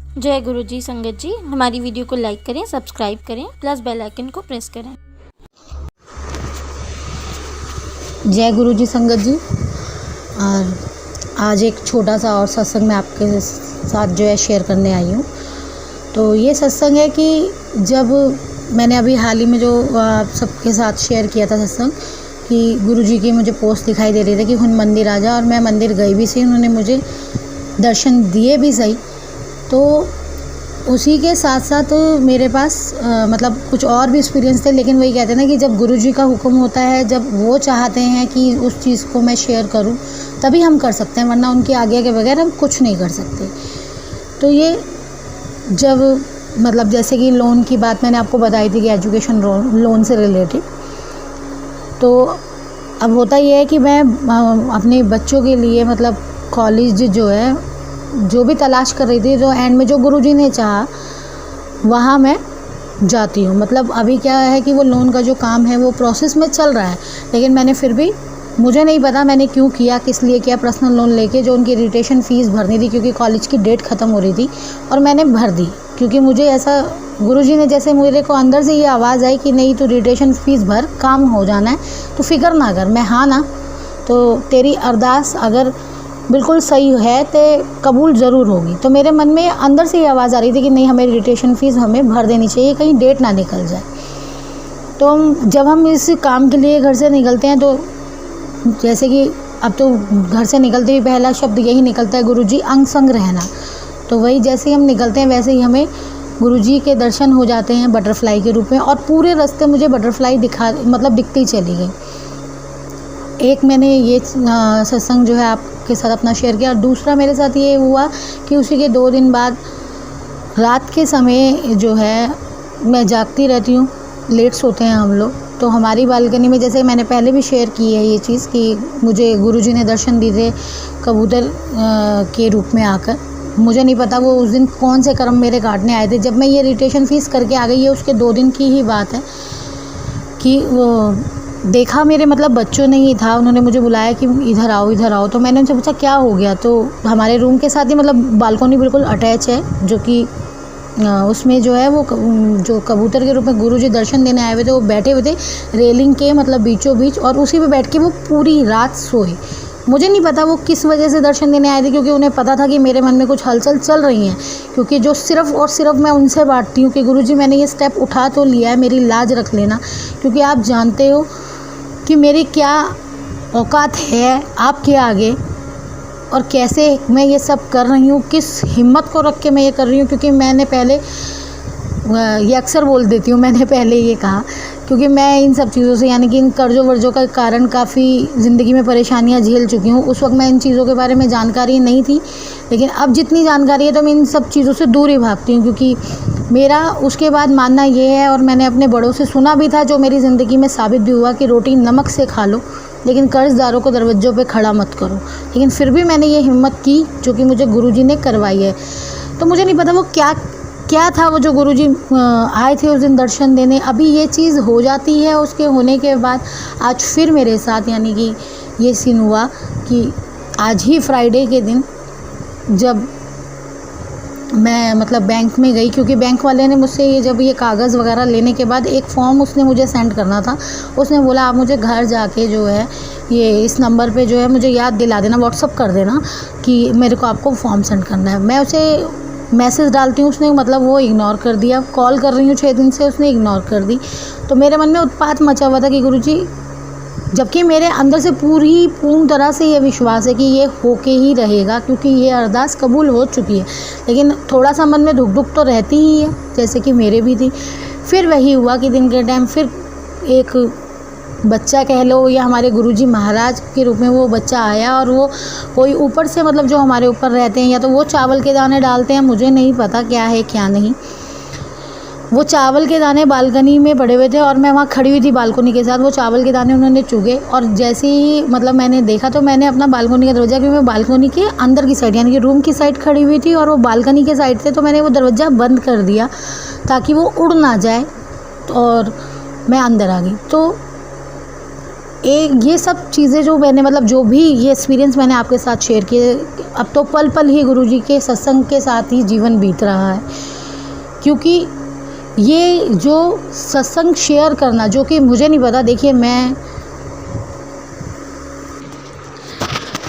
जय गुरु जी संगत जी, हमारी वीडियो को लाइक करें, सब्सक्राइब करें, प्लस बेल आइकन को प्रेस करें। जय गुरु जी संगत जी। और आज एक छोटा सा और सत्संग मैं आपके साथ जो है शेयर करने आई हूँ। तो ये सत्संग है कि जब मैंने अभी हाल ही में जो आप सबके साथ शेयर किया था सत्संग कि गुरु जी की मुझे पोस्ट दिखाई दे रही थी कि हुन मंदिर आ जा, और मैं मंदिर गई भी सही, उन्होंने मुझे दर्शन दिए भी सही। तो उसी के साथ साथ मेरे पास मतलब कुछ और भी एक्सपीरियंस थे, लेकिन वही कहते हैं ना कि जब गुरुजी का हुक्म होता है, जब वो चाहते हैं कि उस चीज़ को मैं शेयर करूं, तभी हम कर सकते हैं, वरना उनकी आज्ञा के बगैर हम कुछ नहीं कर सकते। तो ये जब मतलब जैसे कि लोन की बात मैंने आपको बताई थी कि एजुकेशन लोन से रिलेटेड, तो अब होता ये है कि मैं अपने बच्चों के लिए मतलब कॉलेज जो है जो भी तलाश कर रही थी, जो एंड में जो गुरुजी ने चाहा वहाँ मैं जाती हूँ। मतलब अभी क्या है कि वो लोन का जो काम है वो प्रोसेस में चल रहा है, लेकिन मैंने फिर भी, मुझे नहीं पता मैंने क्यों किया, किस लिए किया, पर्सनल लोन लेके जो उनकी रिटेशन फ़ीस भरनी थी क्योंकि कॉलेज की डेट ख़त्म हो रही थी, और मैंने भर दी क्योंकि मुझे ऐसा गुरुजी ने जैसे मेरे को अंदर से ये आवाज़ आई कि नहीं, तो रिटेशन फ़ीस भर, काम हो जाना है, तो फिक्र ना कर, मैं हाँ ना, तो तेरी अरदास अगर बिल्कुल सही है तो कबूल ज़रूर होगी। तो मेरे मन में अंदर से ये आवाज़ आ रही थी कि नहीं, हमें रिटेशन फ़ीस हमें भर देनी चाहिए, कहीं डेट ना निकल जाए। तो जब हम इस काम के लिए घर से निकलते हैं, तो जैसे कि अब तो घर से निकलते ही पहला शब्द यही निकलता है, गुरुजी अंग संग रहना। तो वही जैसे ही हम निकलते हैं वैसे ही हमें गुरुजी के दर्शन हो जाते हैं बटरफ्लाई के रूप में, और पूरे रास्ते मुझे बटरफ्लाई दिखती चली गई। एक मैंने ये सत्संग जो है आपके साथ अपना शेयर किया, और दूसरा मेरे साथ ये हुआ कि उसी के 2 दिन बाद रात के समय जो है मैं जागती रहती हूँ, लेट सोते हैं हम लोग। तो हमारी बालकनी में, जैसे मैंने पहले भी शेयर की है ये चीज़ कि मुझे गुरुजी ने दर्शन दिए थे कबूतर के रूप में आकर। मुझे नहीं पता वो उस दिन कौन से कर्म मेरे काटने आए थे। जब मैं ये रिटेशन फ़ीस करके आ गई है, उसके 2 दिन की ही बात है कि वो देखा मेरे मतलब बच्चों ने ही था, उन्होंने मुझे बुलाया कि इधर आओ इधर आओ। तो मैंने उनसे पूछा क्या हो गया, तो हमारे रूम के साथ ही मतलब बालकनी बिल्कुल अटैच है, जो कि उसमें जो है वो जो कबूतर के रूप में गुरुजी दर्शन देने आए हुए थे, वो बैठे हुए थे रेलिंग के मतलब बीचों बीच, और उसी पे बैठ के वो पूरी रात सोए। मुझे नहीं पता वो किस वजह से दर्शन देने आए थे, क्योंकि उन्हें पता था कि मेरे मन में कुछ हलचल चल रही हैं, क्योंकि जो सिर्फ़ और सिर्फ मैं उनसे बांटती हूँ कि गुरुजी मैंने ये स्टेप उठा तो लिया है, मेरी लाज रख लेना, क्योंकि आप जानते हो कि मेरी क्या औकात है आपके आगे, और कैसे मैं ये सब कर रही हूँ, किस हिम्मत को रख के मैं ये कर रही हूँ। क्योंकि मैंने पहले ये अक्सर बोल देती हूँ, मैंने पहले ये कहा, क्योंकि मैं इन सब चीज़ों से यानी कि इन कर्ज़ों वर्ज़ों का कारण काफ़ी ज़िंदगी में परेशानियाँ झेल चुकी हूँ। उस वक्त मैं इन चीज़ों के बारे में जानकारी नहीं थी, लेकिन अब जितनी जानकारी है तो मैं इन सब चीज़ों से दूर ही भागती हूँ, क्योंकि मेरा उसके बाद मानना ये है, और मैंने अपने बड़ों से सुना भी था, जो मेरी ज़िंदगी में साबित भी हुआ, कि रोटी नमक से खा लो, लेकिन कर्ज़दारों को दरवाज़ों पे खड़ा मत करो। लेकिन फिर भी मैंने ये हिम्मत की जो कि मुझे गुरुजी ने करवाई है। तो मुझे नहीं पता वो क्या था, वो जो गुरुजी आए थे उस दिन दर्शन देने। अभी ये चीज़ हो जाती है, उसके होने के बाद आज फिर मेरे साथ यानी कि ये सीन हुआ कि आज ही फ्राइडे के दिन जब मैं मतलब बैंक में गई, क्योंकि बैंक वाले ने मुझसे ये कागज़ वगैरह लेने के बाद एक फ़ॉर्म उसने मुझे सेंड करना था। उसने बोला आप मुझे घर जाके जो है ये इस नंबर पे जो है मुझे याद दिला देना, व्हाट्सअप कर देना कि मेरे को आपको फॉर्म सेंड करना है। मैं उसे मैसेज डालती हूँ, उसने मतलब वो इग्नोर कर दिया। कॉल कर रही हूँ 6 दिन से, उसने इग्नोर कर दी। तो मेरे मन में उत्पात मचा हुआ था कि गुरुजी, जबकि मेरे अंदर से पूर्ण तरह से ये विश्वास है कि ये होके ही रहेगा, क्योंकि ये अरदास कबूल हो चुकी है, लेकिन थोड़ा सा मन में धुक तो रहती ही है, जैसे कि मेरे भी थी। फिर वही हुआ कि दिन के टाइम फिर एक बच्चा कह लो या हमारे गुरुजी महाराज के रूप में वो बच्चा आया, और वो कोई ऊपर से मतलब जो हमारे ऊपर रहते हैं, या तो वो चावल के दाने डालते हैं, मुझे नहीं पता क्या है क्या नहीं। वो चावल के दाने बालकनी में पड़े हुए थे, और मैं वहाँ खड़ी हुई थी बालकनी के साथ। वो चावल के दाने उन्होंने चुगे, और जैसे ही मतलब मैंने देखा, तो मैंने अपना बालकनी का दरवाज़ा, क्योंकि मैं बालकनी के अंदर की साइड यानी कि रूम की साइड खड़ी हुई थी, और वो बालकनी के साइड से, तो मैंने वो दरवाज़ा बंद कर दिया ताकि वो उड़ ना जाए, और मैं अंदर आ गई। तो ये सब चीज़ें जो मैंने मतलब जो भी ये एक्सपीरियंस मैंने आपके साथ शेयर किए, अब तो पल पल ही गुरुजी के सत्संग के साथ ही जीवन बीत रहा है। क्योंकि ये जो सत्संग शेयर करना, जो कि मुझे नहीं पता, देखिए मैं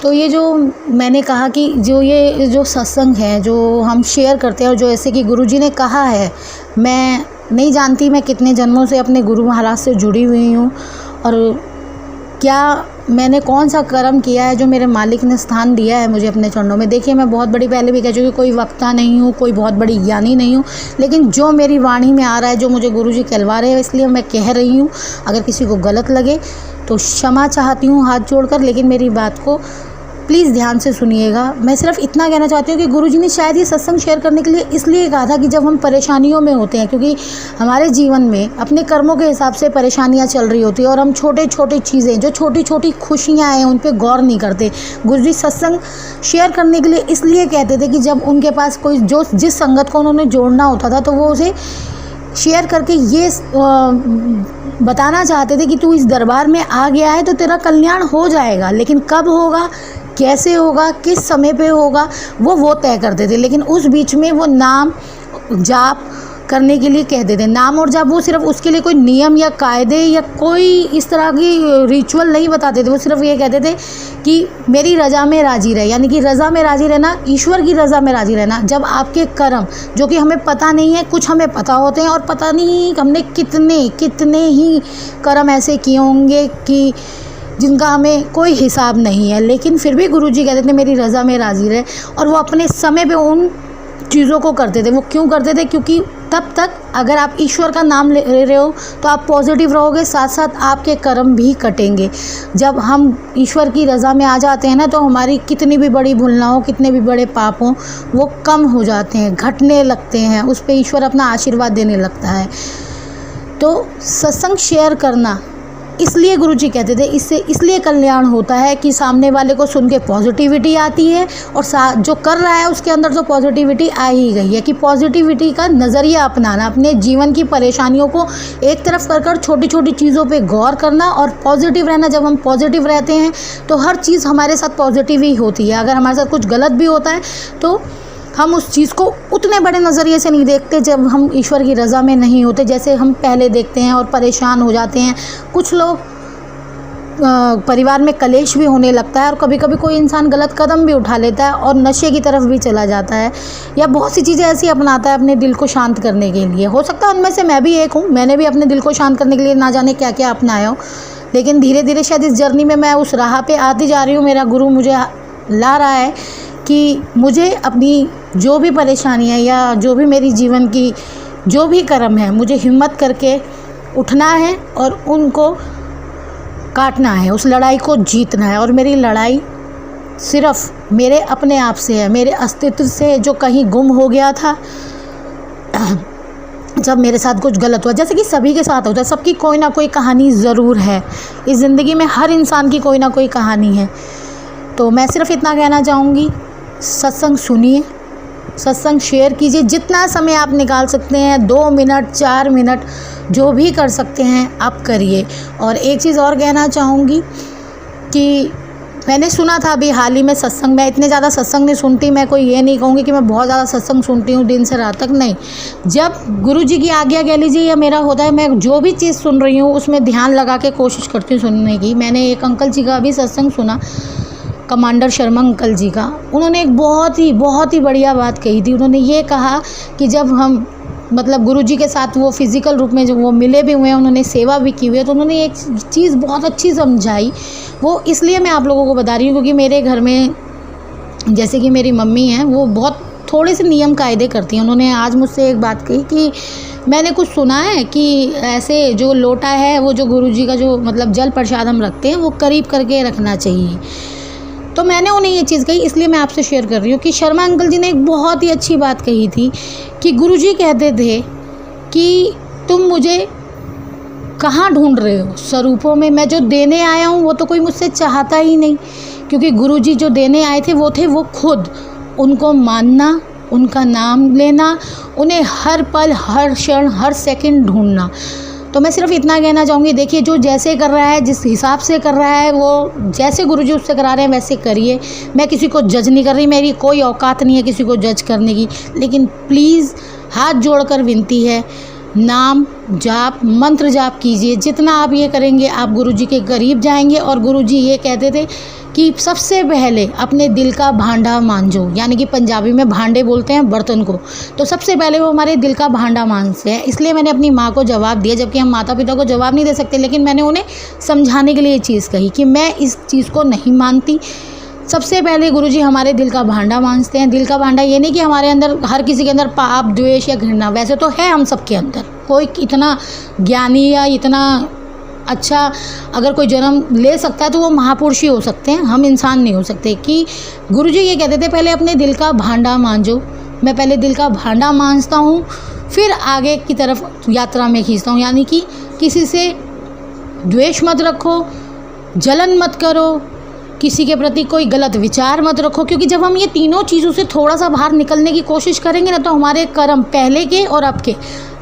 तो ये जो मैंने कहा कि ये जो सत्संग है जो हम शेयर करते हैं, और जो ऐसे कि गुरुजी ने कहा है, मैं नहीं जानती मैं कितने जन्मों से अपने गुरु महाराज से जुड़ी हुई हूँ, और क्या मैंने कौन सा कर्म किया है जो मेरे मालिक ने स्थान दिया है मुझे अपने चरणों में। देखिए मैं बहुत बड़ी, पहले भी कह चुकी, कोई वक्ता नहीं हूँ, कोई बहुत बड़ी ज्ञानी नहीं हूँ, लेकिन जो मेरी वाणी में आ रहा है, जो मुझे गुरुजी कहलवा रहे हैं, इसलिए मैं कह रही हूँ। अगर किसी को गलत लगे तो क्षमा चाहती हूँ हाथ जोड़कर, लेकिन मेरी बात को प्लीज़ ध्यान से सुनिएगा। मैं सिर्फ इतना कहना चाहती हूँ कि गुरुजी ने शायद ये सत्संग शेयर करने के लिए इसलिए कहा था कि जब हम परेशानियों में होते हैं, क्योंकि हमारे जीवन में अपने कर्मों के हिसाब से परेशानियाँ चल रही होती है, और हम छोटे छोटे चीज़ें, जो छोटी छोटी खुशियाँ हैं, उन पे गौर नहीं करते। गुरुजी सत्संग शेयर करने के लिए इसलिए कहते थे कि जब उनके पास कोई जिस संगत को उन्होंने जोड़ना होता था, तो वो उसे शेयर करके ये बताना चाहते थे कि तू इस दरबार में आ गया है तो तेरा कल्याण हो जाएगा, लेकिन कब होगा, कैसे होगा, किस समय पे होगा, वो तय करते थे। लेकिन उस बीच में वो नाम जाप करने के लिए कहते थे। नाम और जाप वो सिर्फ उसके लिए कोई नियम या कायदे या कोई इस तरह की रिचुअल नहीं बताते थे। वो सिर्फ ये कहते थे कि मेरी रज़ा में राज़ी रहे, यानी कि रज़ा में राज़ी रहना, ईश्वर की रज़ा में राज़ी रहना। जब आपके कर्म, जो कि हमें पता नहीं है, कुछ हमें पता होते हैं और पता नहीं हमने कितने ही कर्म ऐसे किए होंगे कि जिनका हमें कोई हिसाब नहीं है, लेकिन फिर भी गुरुजी कहते थे मेरी रज़ा में राज़ी रहे, और वो अपने समय पे उन चीज़ों को करते थे। वो क्यों करते थे? क्योंकि तब तक अगर आप ईश्वर का नाम ले रहे हो तो आप पॉजिटिव रहोगे, साथ साथ आपके कर्म भी कटेंगे। जब हम ईश्वर की रज़ा में आ जाते हैं ना, तो हमारी कितनी भी बड़ी भूल ना हो, कितने भी बड़े पाप हों, वो कम हो जाते हैं, घटने लगते हैं, उस पर ईश्वर अपना आशीर्वाद देने लगता है। तो सत्संग शेयर करना इसलिए गुरुजी कहते थे, इससे इसलिए कल्याण होता है कि सामने वाले को सुन के पॉजिटिविटी आती है, और जो कर रहा है उसके अंदर तो पॉजिटिविटी आ ही गई है। कि पॉजिटिविटी का नज़रिया अपनाना, अपने जीवन की परेशानियों को एक तरफ कर छोटी छोटी चीज़ों पे गौर करना और पॉजिटिव रहना। जब हम पॉजिटिव रहते हैं तो हर चीज़ हमारे साथ पॉजिटिव ही होती है। अगर हमारे साथ कुछ गलत भी होता है तो हम उस चीज़ को उतने बड़े नज़रिए से नहीं देखते जब हम ईश्वर की रज़ा में नहीं होते, जैसे हम पहले देखते हैं और परेशान हो जाते हैं। कुछ लोग परिवार में कलेश भी होने लगता है, और कभी कभी कोई इंसान गलत कदम भी उठा लेता है और नशे की तरफ भी चला जाता है, या बहुत सी चीज़ें ऐसी अपनाता है अपने दिल को शांत करने के लिए। हो सकता है उनमें से मैं भी एक हूँ, मैंने भी अपने दिल को शांत करने के लिए ना जाने क्या क्या अपनाया हो, लेकिन धीरे धीरे शायद इस जर्नी में मैं उस राह पे आती जा रही हूँ। मेरा गुरु मुझे ला रहा है कि मुझे अपनी जो भी परेशानियाँ या जो भी मेरी जीवन की जो भी कर्म है, मुझे हिम्मत करके उठना है और उनको काटना है, उस लड़ाई को जीतना है। और मेरी लड़ाई सिर्फ मेरे अपने आप से है, मेरे अस्तित्व से, जो कहीं गुम हो गया था जब मेरे साथ कुछ गलत हुआ। जैसे कि सभी के साथ होता है, सबकी कोई ना कोई कहानी ज़रूर है इस ज़िंदगी में, हर इंसान की कोई ना कोई कहानी है। तो मैं सिर्फ इतना कहना चाहूँगी, सत्संग सुनिए, सत्संग शेयर कीजिए, जितना समय आप निकाल सकते हैं, 2 मिनट 4 मिनट जो भी कर सकते हैं आप करिए। और एक चीज़ और कहना चाहूँगी कि मैंने सुना था अभी हाल ही में सत्संग, मैं इतने ज़्यादा सत्संग नहीं सुनती, मैं कोई ये नहीं कहूँगी कि मैं बहुत ज़्यादा सत्संग सुनती हूँ दिन से रात तक, नहीं। जब गुरुजी की आज्ञा कह लीजिए या मेरा होता है, मैं जो भी चीज़ सुन रही हूँ उसमें ध्यान लगा के कोशिश करती हूँ सुनने की। मैंने एक अंकल जी का अभी सत्संग सुना, कमांडर शर्मा अंकल जी का। उन्होंने एक बहुत ही बढ़िया बात कही थी। उन्होंने ये कहा कि जब हम मतलब गुरुजी के साथ वो फिज़िकल रूप में जब वो मिले भी हुए हैं, उन्होंने सेवा भी की हुई है, तो उन्होंने एक चीज़ बहुत अच्छी समझाई। वो इसलिए मैं आप लोगों को बता रही हूँ क्योंकि मेरे घर में जैसे कि मेरी मम्मी हैं, वो बहुत थोड़े से नियम कायदे करती हैं। उन्होंने आज मुझसे एक बात कही कि मैंने कुछ सुना है कि ऐसे जो लोटा है, वो जो गुरुजी का जो मतलब जल प्रसाद हम रखते हैं, वो करीब करके रखना चाहिए। तो मैंने उन्हें ये चीज़ कही, इसलिए मैं आपसे शेयर कर रही हूँ कि शर्मा अंकल जी ने एक बहुत ही अच्छी बात कही थी कि गुरुजी कहते थे कि तुम मुझे कहाँ ढूंढ रहे हो, स्वरूपों में। मैं जो देने आया हूँ वो तो कोई मुझसे चाहता ही नहीं, क्योंकि गुरुजी जो देने आए थे वो थे वो खुद। उनको मानना, उनका नाम लेना, उन्हें हर पल, हर क्षण, हर सेकंड ढूंढना। तो मैं सिर्फ इतना कहना चाहूँगी, देखिए जो जैसे कर रहा है, जिस हिसाब से कर रहा है, वो जैसे गुरुजी उससे करा रहे हैं वैसे करिए। मैं किसी को जज नहीं कर रही, मेरी कोई औकात नहीं है किसी को जज करने की, लेकिन प्लीज़ हाथ जोड़कर विनती है, नाम जाप मंत्र जाप कीजिए। जितना आप ये करेंगे आप गुरुजी के करीब जाएंगे। और गुरुजी ये कहते थे कि सबसे पहले अपने दिल का भांडा मांझो, यानी कि पंजाबी में भांडे बोलते हैं बर्तन को, तो सबसे पहले वो हमारे दिल का भांडा मांझते हैं। इसलिए मैंने अपनी माँ को जवाब दिया, जबकि हम माता पिता को जवाब नहीं दे सकते, लेकिन मैंने उन्हें समझाने के लिए ये चीज़ कही कि मैं इस चीज़ को नहीं मानती। सबसे पहले गुरुजी हमारे दिल का भांडा मांझते हैं। दिल का भांडा ये नहीं कि हमारे अंदर, हर किसी के अंदर पाप द्वेष या घृणा, वैसे तो है हम सबके अंदर। कोई इतना ज्ञानी या इतना अच्छा अगर कोई जन्म ले सकता है तो वो महापुरुष ही हो सकते हैं, हम इंसान नहीं हो सकते। कि गुरुजी ये कहते थे पहले अपने दिल का भांडा मांझो। मैं पहले दिल का भांडा मांझता हूँ, फिर आगे की तरफ यात्रा में खींचता हूँ। यानी कि किसी से द्वेष मत रखो, जलन मत करो, किसी के प्रति कोई गलत विचार मत रखो, क्योंकि जब हम ये तीनों चीज़ों से थोड़ा सा बाहर निकलने की कोशिश करेंगे ना, तो हमारे कर्म पहले के और अब के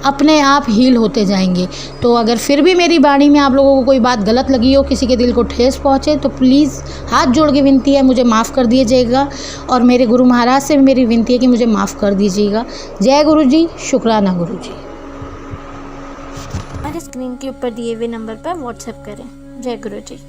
अपने आप हील होते जाएंगे। तो अगर फिर भी मेरी वाणी में आप लोगों को कोई बात गलत लगी हो, किसी के दिल को ठेस पहुँचे, तो प्लीज़ हाथ जोड़ के विनती है, मुझे माफ़ कर दीजिएगा। और मेरे गुरु महाराज से भी मेरी विनती है कि मुझे माफ़ कर दीजिएगा। जय गुरु जी, शुक्राना गुरु जी। हमारे स्क्रीन के ऊपर दिए हुए नंबर पर व्हाट्सएप करें। जय गुरु जी।